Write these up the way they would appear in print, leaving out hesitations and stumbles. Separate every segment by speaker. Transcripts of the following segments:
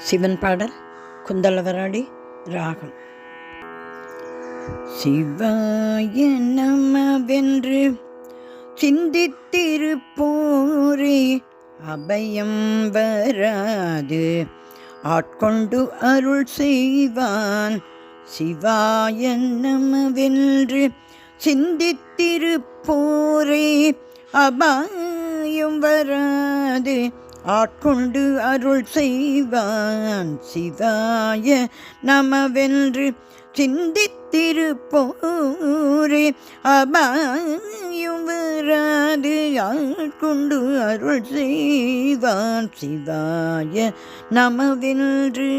Speaker 1: சிவன் பாடல் குந்தலவராடி ராகம். சிவாய நமவென்று சிந்தித்திருப்போரே அபயம் வராது ஆட்கொண்டு அருள் செய்வான். சிவாய நமவென்று சிந்தித்திருப்போரே அபாயம் வராது ஆட்கொண்டு அருள் செய்வான். சிவாய நமவென்று சிந்தித்திருப்போரே அபாயம் வராது ஆட்கொண்டு அருள் செய்வான். சிவாய நமவென்று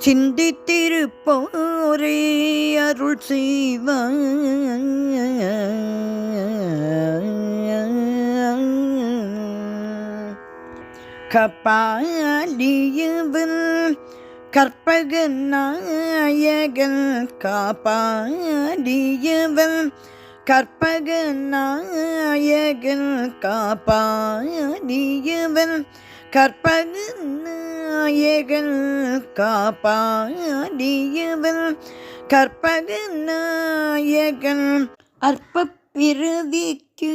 Speaker 1: சிந்தித்திருப்போரே அருள் செய்வான். கபாலியவன் கற்பகநாயகன் காப்பாடியவன் கற்பகநாயகன் காப்பாடியவன் கற்பகநாயகன் காப்பாடியவன் கற்பகநாயகன் அற்பப்பிறவிக்கு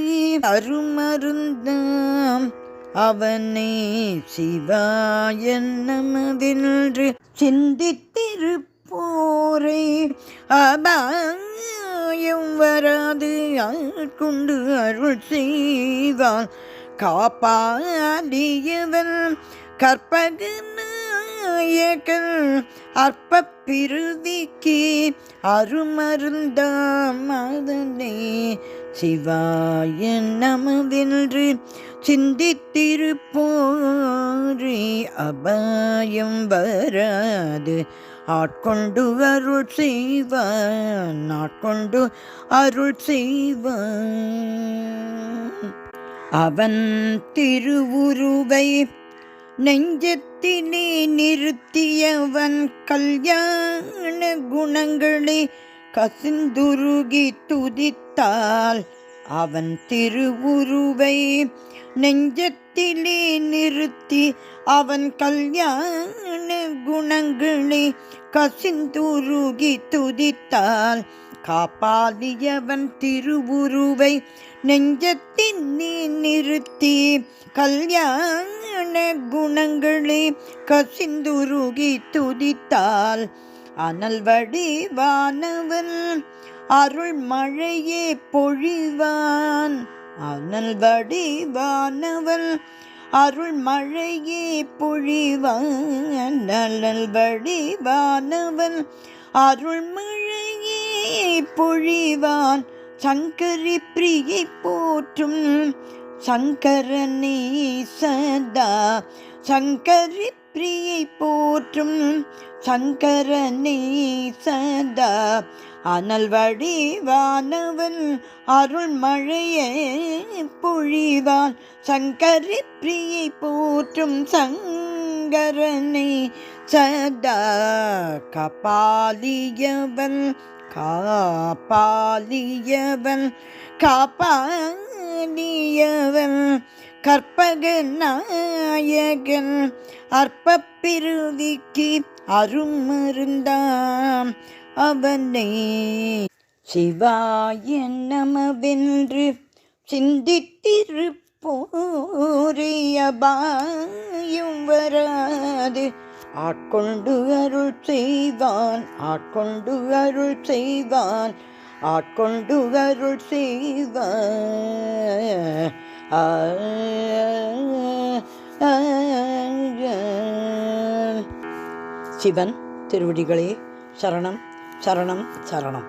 Speaker 1: அருமருந்தாம் அவனே. சிவாய நமவென்று சிந்தித்திருப்போரே அபாயம் வராது ஆட்கொண்டு அருள் செய்வான். காப்பாடியவன் கற்பகநாயகன் அற்பப்பிறவிக்கு அருமருந்தாம் அவனே. சிவாய நமவென்று சிந்தித்திருப்போரே அபாயம் வராது ஆட்கொண்டு அருள் செய்வான். ஆட்கொண்டு அருள் செய்வான். அவன் திருவுருவை நெஞ்சத்திலே நிறுத்தியவன் கல்யாண குணங்களை கசிந்துருகி துதித்தால். அவன் திருவுருவை நெஞ்சத்திலே நிறுத்தி அவன் கல்யாண குணங்களை கசிந்துருகி துதித்தால். காப்பாலியவன் திருவுருவை நெஞ்சத்திலே நிறுத்தி கல்யாண குணங்களை கசிந்துருகி துதித்தால். அனல் வடிவானவன் அருள் மழையே பொழிவான். அனல் வடிவானவன் அருள் மழையே பொழிவான். அனல் வடிவானவன் அருள் மழையே பொழிவான். சங்கரி பிரியை போற்றும் சங்கரனே சதா. சங்கரி பிரியை போற்றும் சங்கரனே சதா. அனல் வடிவானவன் அருள் மழையே பொழிவான். சங்கரி பிரியை போற்றும் சங்கரனை சதா. காப்பாலியவன் காப்பாலியவன் காப்பாலியவன் கற்பகநாயகன் அற்பப்பிறவிக்கு அருமருந்தாம் அவனே. சிவாய நமவென்று சிந்தித்திருப்போரே அபாயம் வராது ஆட்கொண்டு அருள் செய்வான். ஆட்கொண்டு அருள் செய்வான். ஆட்கொண்டு அருள் செய்வான். சிவன் திருவடிகளே சரணம் சரணம் சரணம்.